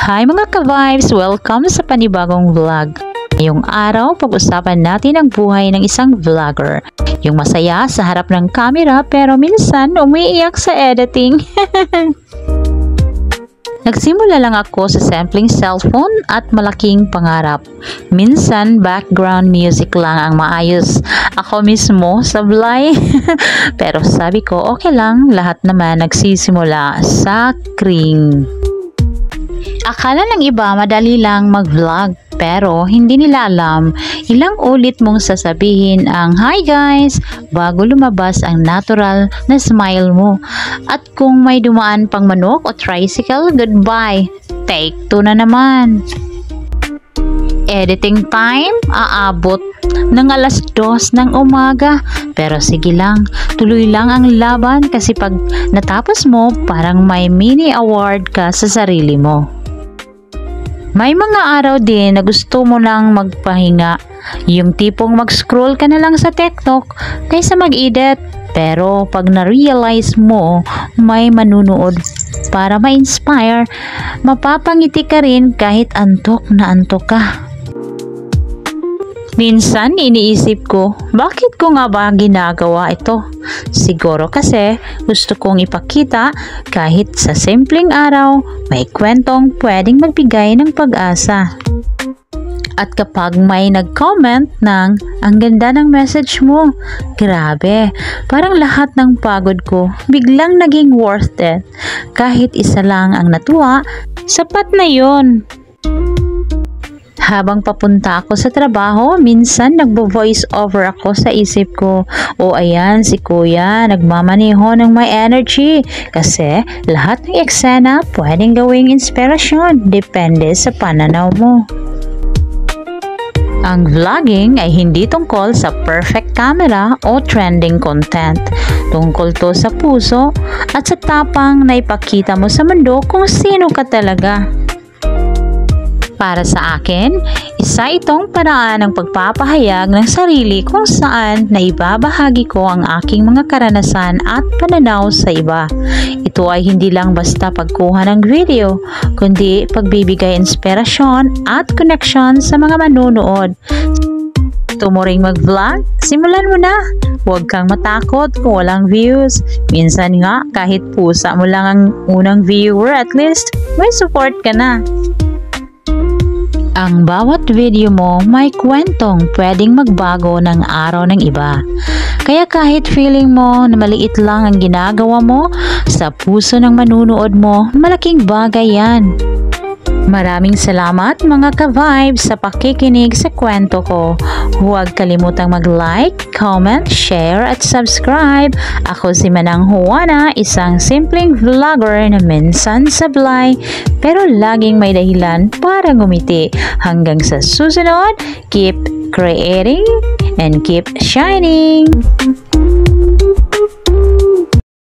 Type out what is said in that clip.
Hi mga ka-vibes! Welcome sa panibagong vlog. Ngayong araw, pag-usapan natin ang buhay ng isang vlogger. Yung masaya sa harap ng camera pero minsan umiiyak sa editing. Nagsimula lang ako sa sampling cellphone at malaking pangarap. Minsan, background music lang ang maayos. Ako mismo, sablay. Pero sabi ko, okay lang, lahat naman nagsisimula sa kring. Akala ng iba madali lang mag-vlog pero hindi nila alam ilang ulit mong sasabihin ang hi guys bago lumabas ang natural na smile mo. At kung may dumaan pang manok o tricycle, goodbye. Take 2 na naman. Editing time, aabot ng alas 2 ng umaga. Pero sige lang, tuloy lang ang laban kasi pag natapos mo, parang may mini award ka sa sarili mo. May mga araw din na gusto mo lang magpahinga, yung tipong mag-scroll ka na lang sa TikTok kaysa mag-edit. Pero pag na-realize mo may manunood para ma-inspire, mapapangiti ka rin kahit antok na antok ka. Minsan iniisip ko, bakit ko nga ba ginagawa ito? Siguro kasi gusto kong ipakita kahit sa simpleng araw, may kwentong pwedeng magbigay ng pag-asa. At kapag may nag-comment ng, ang ganda ng message mo, grabe, parang lahat ng pagod ko biglang naging worth it. Kahit isa lang ang natuwa, sapat na yun. Habang papunta ako sa trabaho, minsan nagbo-voice over ako sa isip ko. O ayan, si kuya, nagmamaneho ng may energy. Kasi lahat ng eksena pwedeng gawing inspirasyon. Depende sa pananaw mo. Ang vlogging ay hindi tungkol sa perfect camera o trending content. Tungkol to sa puso at sa tapang na ipakita mo sa mundo kung sino ka talaga. Para sa akin, isa itong paraan ng pagpapahayag ng sarili kung saan naibabahagi ko ang aking mga karanasan at pananaw sa iba. Ito ay hindi lang basta pagkuha ng video, kundi pagbibigay inspirasyon at connection sa mga manunood. Gusto mo ring mag-vlog? Simulan mo na! Huwag kang matakot kung walang views. Minsan nga, kahit pusa mo lang ang unang viewer, at least may support ka na. Ang bawat video mo may kwentong pwedeng magbago ng araw ng iba. Kaya kahit feeling mo na maliit lang ang ginagawa mo, sa puso ng manunood mo, malaking bagay yan. Maraming salamat mga ka-vibes sa pakikinig sa kwento ko. Huwag kalimutang mag-like, comment, share at subscribe. Ako si Manang Juana, isang simpleng vlogger na minsan sablay pero laging may dahilan para ngumiti. Hanggang sa susunod, keep creating and keep shining!